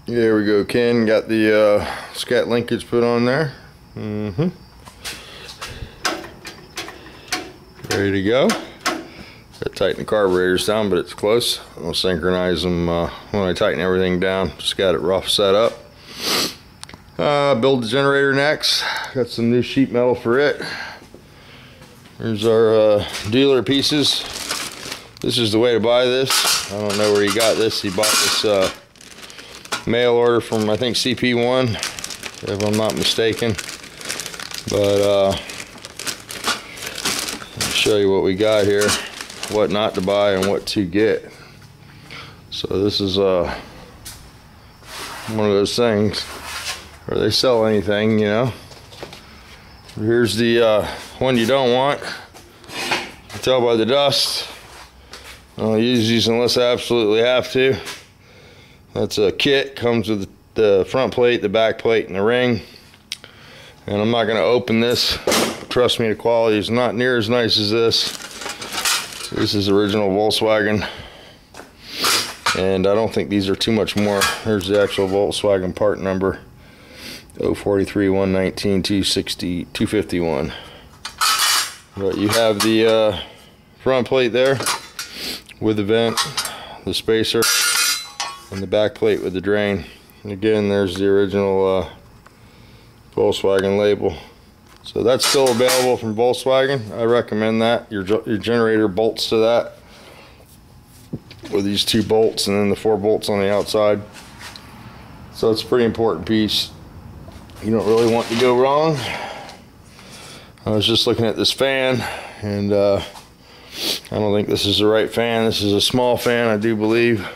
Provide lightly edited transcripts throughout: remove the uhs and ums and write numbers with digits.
There we go, Ken. Got the scat linkage put on there. Ready to go. Got to tighten the carburetors down, but it's close. I'll synchronize them when I tighten everything down. Just got it rough set up. Build the generator next. Got some new sheet metal for it. Here's our dealer pieces. This is the way to buy this. I don't know where he got this. He bought this mail order from, I think, CP1, if I'm not mistaken. But I'll show you what we got here, what not to buy and what to get. So this is one of those things where they sell anything, you know. Here's the one you don't want. You can tell by the dust. I don't use these unless I absolutely have to. That's a kit, comes with the front plate, the back plate, and the ring. And I'm not going to open this. Trust me, the quality is not near as nice as this. This is original Volkswagen. And I don't think these are too much more. Here's the actual Volkswagen part number. 043 119 260 251. But you have the front plate there with the vent, the spacer, and the back plate with the drain. And again, there's the original Volkswagen label. So that's still available from Volkswagen. I recommend that. Your generator bolts to that with these 2 bolts and then the 4 bolts on the outside. So it's a pretty important piece. You don't really want to go wrong. I was just looking at this fan, and I don't think this is the right fan. This is a small fan, I do believe.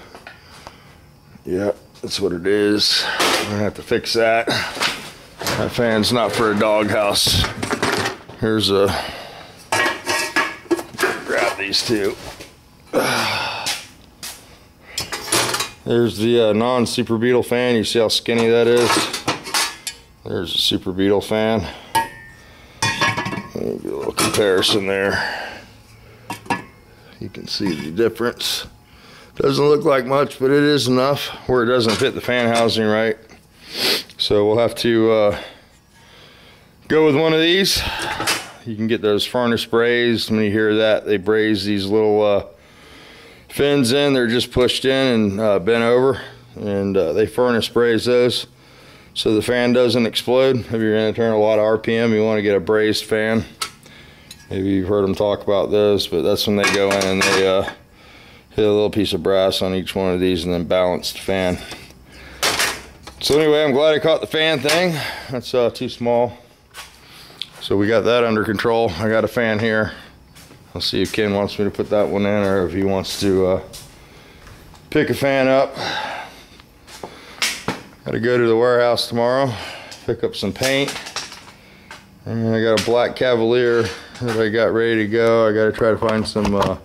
Yeah, that's what it is. I'm gonna have to fix that. That fan's not for a doghouse. Here's a, grab these 2. There's the non-Super Beetle fan. You see how skinny that is? There's a Super Beetle fan. Maybe a little comparison there. You can see the difference. Doesn't look like much, but it is enough where it doesn't fit the fan housing right. So we'll have to go with one of these. You can get those furnace brazed. When you hear that, they braze these little fins in. They're just pushed in and bent over, and they furnace braze those so the fan doesn't explode. If you're going to turn a lot of RPM, you want to get a brazed fan. Maybe you've heard them talk about those, but that's when they go in and they hit a little piece of brass on each one of these and then balance the fan. So anyway, I'm glad I caught the fan thing. That's too small. So we got that under control. I got a fan here. I'll see if Ken wants me to put that one in or if he wants to pick a fan up. Gotta go to the warehouse tomorrow, pick up some paint. And I got a black Cavalier that I got ready to go. I gotta try to find some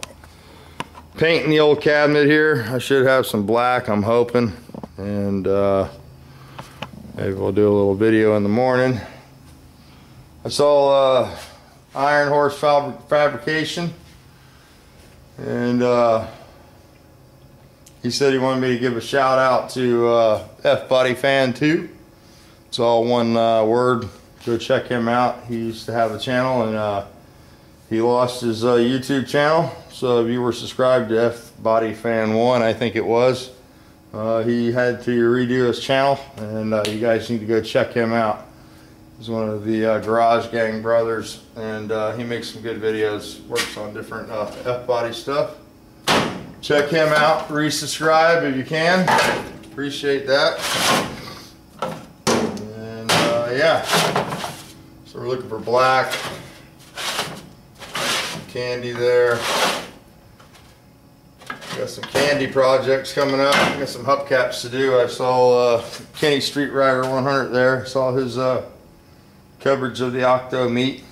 paint in the old cabinet here. I should have some black, I'm hoping. And maybe we'll do a little video in the morning. I saw Iron Horse Fabrication, and he said he wanted me to give a shout out to fbody2. It's all one word. Go check him out. He used to have a channel, and he lost his YouTube channel. So if you were subscribed to fbody1, I think it was, he had to redo his channel, and you guys need to go check him out. He's one of the Garage Gang brothers, and he makes some good videos, works on different F-body stuff. Check him out, resubscribe if you can, appreciate that. And yeah, so we're looking for black, candy there. Got some candy projects coming up, got some hubcaps to do. I saw Kenny Street Rider 100 there, saw his coverage of the Octo meet.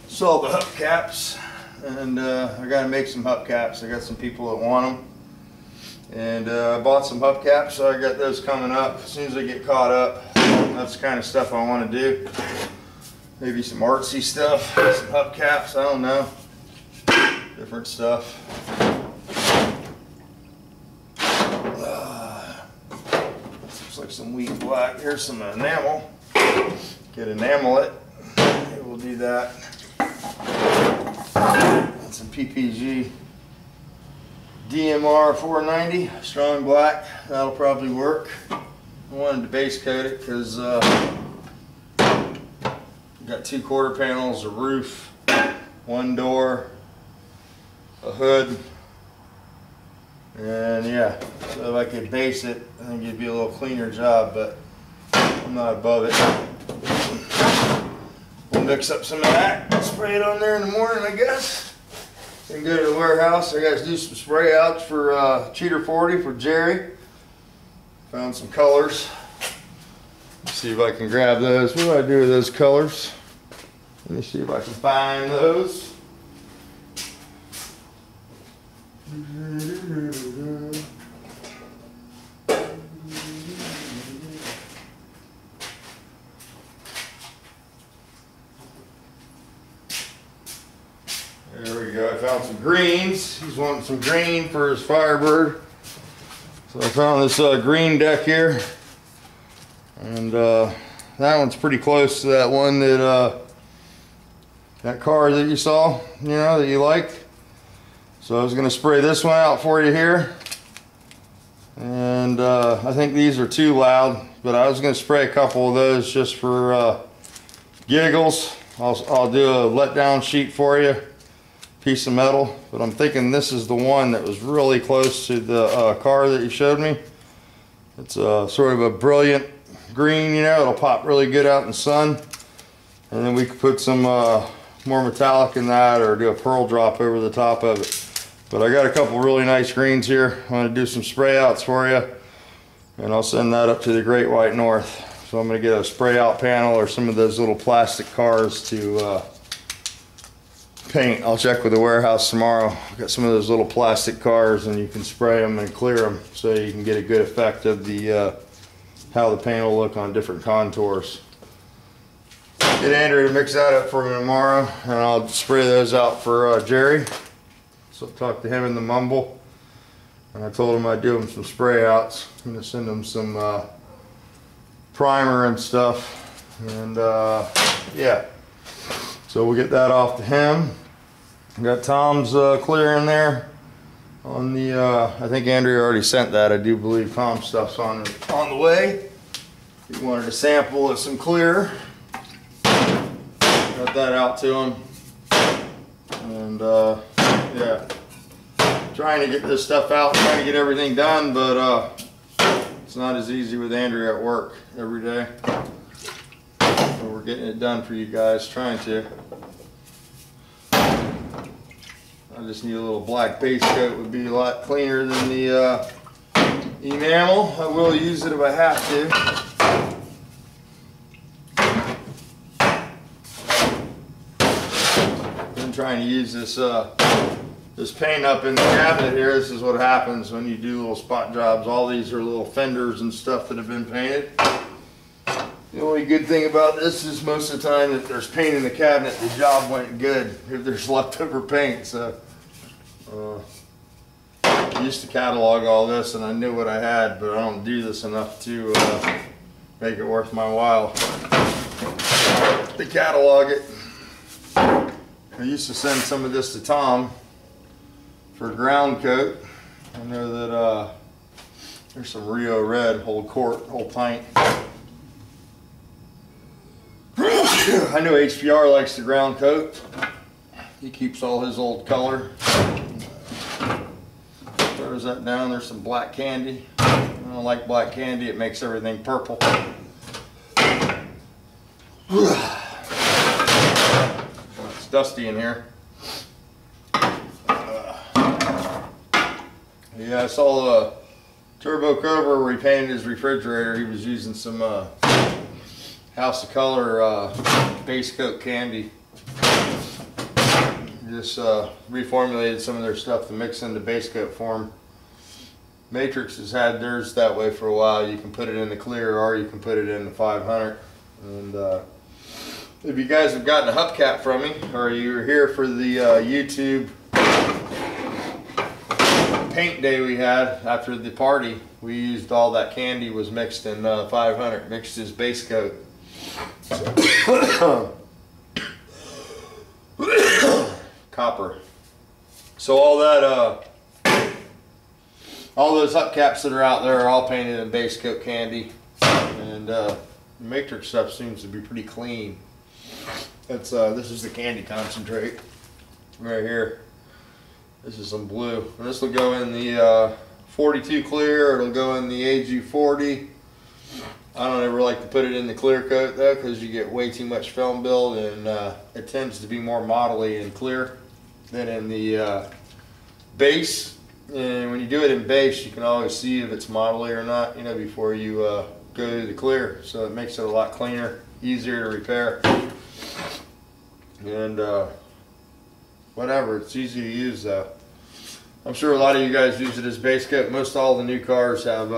Saw the hubcaps, and I got to make some hubcaps. I got some people that want them, and I bought some hubcaps, so I got those coming up as soon as I get caught up. That's the kind of stuff I want to do. Maybe some artsy stuff, some hubcaps, I don't know, different stuff. some wheat black. Here's some enamel. Get enamel it. We'll do that. And some PPG DMR 490 strong black. That'll probably work. I wanted to base coat it because got 2 quarter panels, a roof, 1 door, a hood, and yeah, so if I could base it, I think it'd be a little cleaner job, but I'm not above it. We'll mix up some of that, spray it on there in the morning, I guess, and go to the warehouse. I gotta do some spray outs for Cheater 40 for Jerry. Found some colors. Let's see if I can grab those. What do I do with those colors? Let me see if I can find those. There we go. I found some greens. He's wanting some green for his Firebird. So I found this green deck here. And that one's pretty close to that one that that car that you saw, you know, that you liked. So I was going to spray this one out for you here. And I think these are too loud, but I was going to spray a couple of those just for giggles. I'll do a letdown sheet for you, piece of metal. But I'm thinking this is the one that was really close to the car that you showed me. It's sort of a brilliant green, you know, it'll pop really good out in the sun. And then we could put some more metallic in that, or do a pearl drop over the top of it. But I got a couple really nice greens here. I'm going to do some spray outs for you, and I'll send that up to the Great White North. So I'm going to get a spray out panel or some of those little plastic cars to paint. I'll check with the warehouse tomorrow. I've got some of those little plastic cars, and you can spray them and clear them so you can get a good effect of the how the paint will look on different contours. Get Andrew to mix that up for me tomorrow, and I'll spray those out for Jerry. So I'll talk to him in the mumble, and I told him I'd do him some spray outs. I'm going to send him some primer and stuff, and yeah, so we'll get that off to him. Got Tom's clear in there on the I think Andrea already sent that. I do believe Tom's stuff's on the way. He wanted a sample of some clear. Got that out to him, and yeah, trying to get this stuff out, trying to get everything done, but it's not as easy with Andrea at work every day. So we're getting it done for you guys, trying to. I just need a little black base coat, would be a lot cleaner than the enamel. I will use it if I have to. Trying to use this this paint up in the cabinet here. This is what happens when you do little spot jobs. All these are little fenders and stuff that have been painted. The only good thing about this is most of the time if there's paint in the cabinet, the job went good if there's leftover paint. So I used to catalog all this, and I knew what I had, but I don't do this enough to make it worth my while to catalog it. I used to send some of this to Tom for ground coat. I know that there's some Rio Red, whole quart, whole pint. I know HPR likes the ground coat. He keeps all his old color. Throws that down. There's some black candy. I don't like black candy. It makes everything purple. Dusty in here. Yeah, I saw a Turbo Cobra where he painted his refrigerator. He was using some House of Color base coat candy. Just reformulated some of their stuff to mix into base coat form. Matrix has had theirs that way for a while. You can put it in the clear, or you can put it in the 500. And if you guys have gotten a hubcap from me, or you're here for the YouTube paint day we had after the party, we used all that candy was mixed in 500, mixed his base coat. Copper. So all that, all those hubcaps that are out there are all painted in base coat candy, and matrix stuff seems to be pretty clean. It's this is the candy concentrate right here. This is some blue, and this will go in the 42 clear. It'll go in the AG40. I don't ever like to put it in the clear coat though, because you get way too much film build, and it tends to be more modelly and clear than in the base. And when you do it in base, you can always see if it's modelly or not, you know, before you go to the clear. So it makes it a lot cleaner, easier to repair, and whatever, it's easy to use though. I'm sure a lot of you guys use it as base coat. Most all the new cars have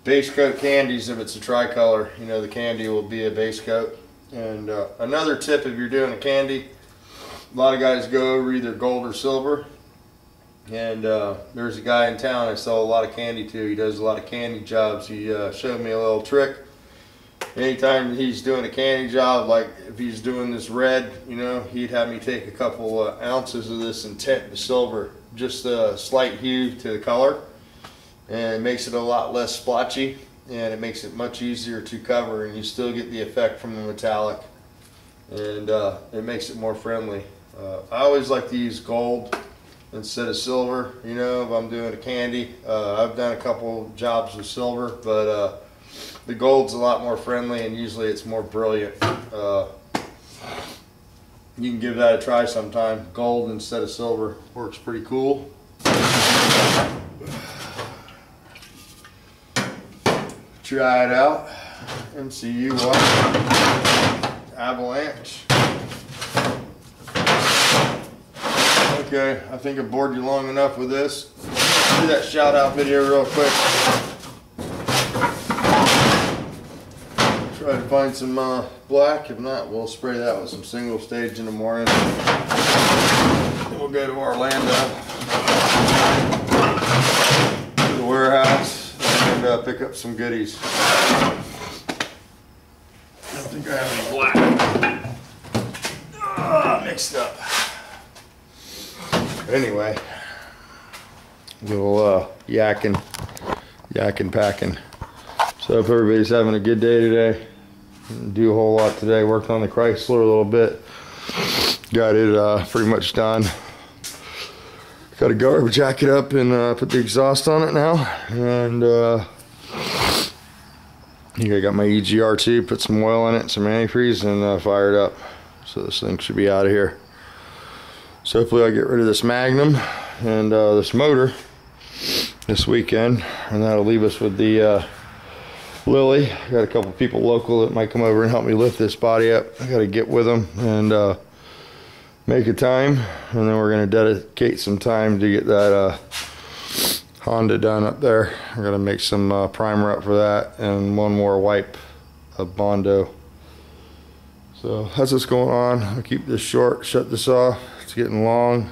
base coat candies. If it's a tricolor, you know, the candy will be a base coat. And another tip, if you're doing a candy, a lot of guys go over either gold or silver. And there's a guy in town I sell a lot of candy to. He does a lot of candy jobs. He showed me a little trick. Anytime he's doing a candy job, like if he's doing this red, you know, he'd have me take a couple ounces of this and tint the silver, just a slight hue to the color, and it makes it a lot less splotchy, and it makes it much easier to cover, and you still get the effect from the metallic, and it makes it more friendly. I always like to use gold instead of silver, you know, if I'm doing a candy. I've done a couple jobs with silver, but the gold's a lot more friendly, and usually it's more brilliant. You can give that a try sometime. Gold instead of silver works pretty cool. Try it out. MCU Avalanche. Okay, I think I bored you long enough with this. Do that shout out video real quick. Try to find some black. If not, we'll spray that with some single stage in the morning. Then we'll go to Orlando, to the warehouse, and pick up some goodies. I don't think I have any black. Mixed up. Anyway, little yakking packing. So if everybody's having a good day today, didn't do a whole lot today. Worked on the Chrysler a little bit. Got it pretty much done. Got to garbage jack it up and put the exhaust on it now. And I got my EGR2, put some oil in it, some antifreeze, and fire it up. So this thing should be out of here. So hopefully I'll get rid of this Magnum and this motor this weekend, and that'll leave us with the Lily. I got a couple people local that might come over and help me lift this body up. I got to get with them and make a time, and then we're going to dedicate some time to get that Honda done up there. I'm going to make some primer up for that, and one more wipe of Bondo. So that's what's going on. I'll keep this short, shut this off. It's getting long.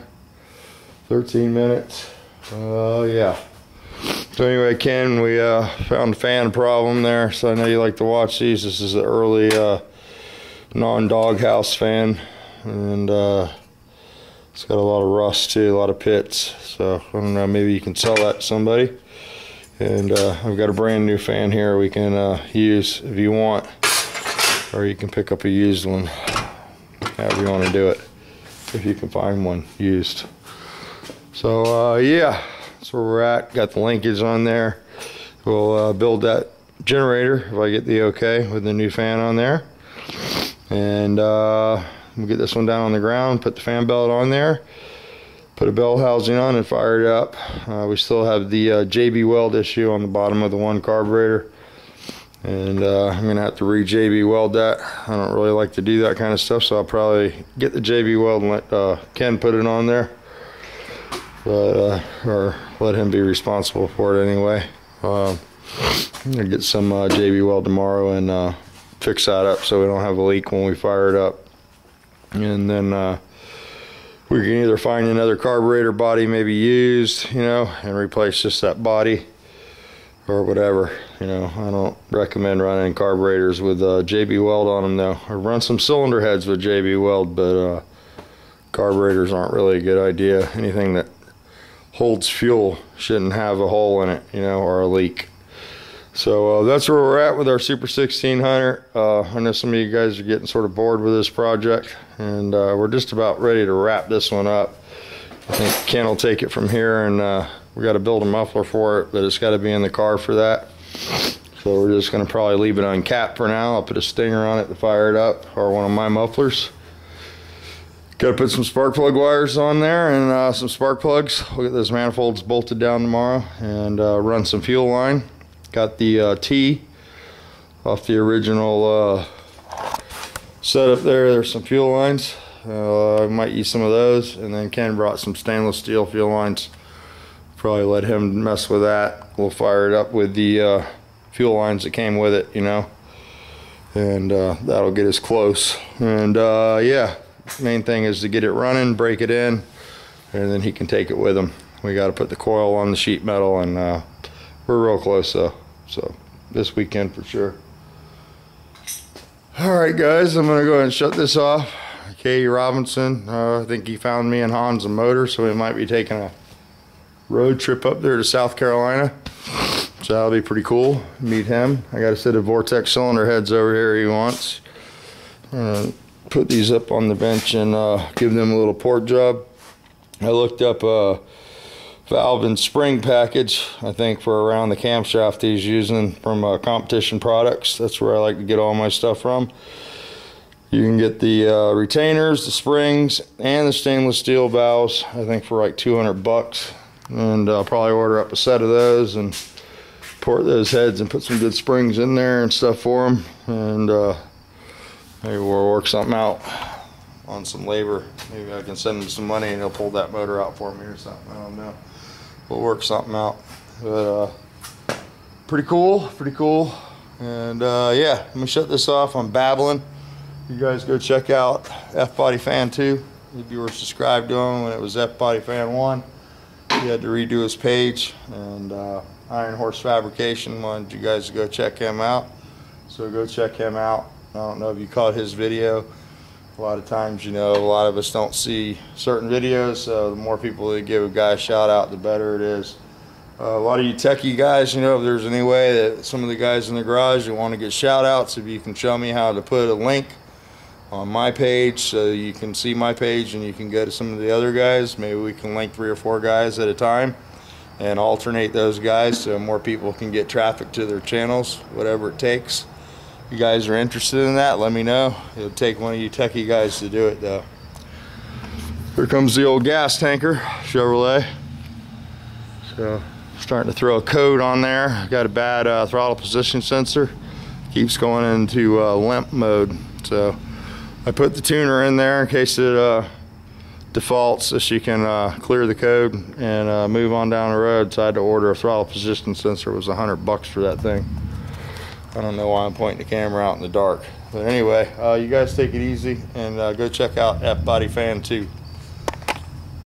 13 minutes. Yeah. So anyway, Ken, we found a fan problem there. So I know you like to watch these. This is an early non-doghouse fan, and it's got a lot of rust too, a lot of pits. So I don't know, maybe you can sell that to somebody. And I've got a brand new fan here we can use if you want, or you can pick up a used one, however you want to do it, if you can find one used. So yeah, that's where we're at. Got the linkage on there. We'll build that generator if I get the okay with the new fan on there, and we'll get this one down on the ground, put the fan belt on there, put a bell housing on, and fire it up. We still have the JB weld issue on the bottom of the one carburetor, and I'm gonna have to re-JB weld that. I don't really like to do that kind of stuff, so I'll probably get the JB weld and let Ken put it on there, but or let him be responsible for it anyway. I'm gonna get some JB weld tomorrow and fix that up so we don't have a leak when we fire it up, and then we can either find another carburetor body maybe used, you know, and replace just that body or whatever. You know, I don't recommend running carburetors with JB Weld on them though. Or run some cylinder heads with JB Weld, but carburetors aren't really a good idea. Anything that holds fuel shouldn't have a hole in it, you know, or a leak. So that's where we're at with our Super 1600. I know some of you guys are getting sort of bored with this project, and we're just about ready to wrap this one up. I think Ken will take it from here, and we got to build a muffler for it, but it's got to be in the car for that. So we're just going to probably leave it uncapped for now. I'll put a stinger on it to fire it up, or one of my mufflers. Got to put some spark plug wires on there and some spark plugs. We'll get those manifolds bolted down tomorrow and run some fuel line. Got the T off the original setup there. There's some fuel lines. I might use some of those. And then Ken brought some stainless steel fuel lines. Probably let him mess with that. We'll fire it up with the fuel lines that came with it, you know. And that'll get us close. And yeah, main thing is to get it running, break it in, and then he can take it with him. We got to put the coil on the sheet metal, and we're real close though, so this weekend for sure. Alright guys, I'm going to go ahead and shut this off. Katie Robinson, I think he found me in Hans and Motor, so we might be taking a road trip up there to South Carolina. So that'll be pretty cool, meet him. I got a set of Vortex cylinder heads over here he wants. Put these up on the bench and give them a little port job. I looked up valve and spring package, I think, for around the camshaft he's using from Competition Products. That's where I like to get all my stuff from. You can get the retainers, the springs, and the stainless steel valves, I think, for like 200 bucks. And I'll probably order up a set of those and port those heads and put some good springs in there and stuff for them. And maybe we'll work something out on some labor. Maybe I can send him some money and he'll pull that motor out for me or something. I don't know. We'll work something out. But pretty cool, pretty cool. And yeah, I'm gonna shut this off. I'm babbling. You guys go check out fbody2. If you were subscribed to him when it was fbody1, he had to redo his page. And Iron Horse Fabrication wanted you guys to go check him out. So go check him out. I don't know if you caught his video. A lot of times, you know, a lot of us don't see certain videos, so the more people that give a guy a shout out, the better it is. A lot of you techie guys, you know, if there's any way that some of the guys in the garage that want to get shout outs, if you can show me how to put a link on my page so you can see my page and you can go to some of the other guys. Maybe we can link 3 or 4 guys at a time and alternate those guys so more people can get traffic to their channels, whatever it takes. If you guys are interested in that, let me know. It'll take one of you techie guys to do it though. Here comes the old gas tanker, Chevrolet. So starting to throw a code on there. Got a bad throttle position sensor. Keeps going into limp mode. So I put the tuner in there in case it defaults so she can clear the code and move on down the road. So I had to order a throttle position sensor. It was $100 for that thing. I don't know why I'm pointing the camera out in the dark. But anyway, you guys take it easy and go check out fbody2.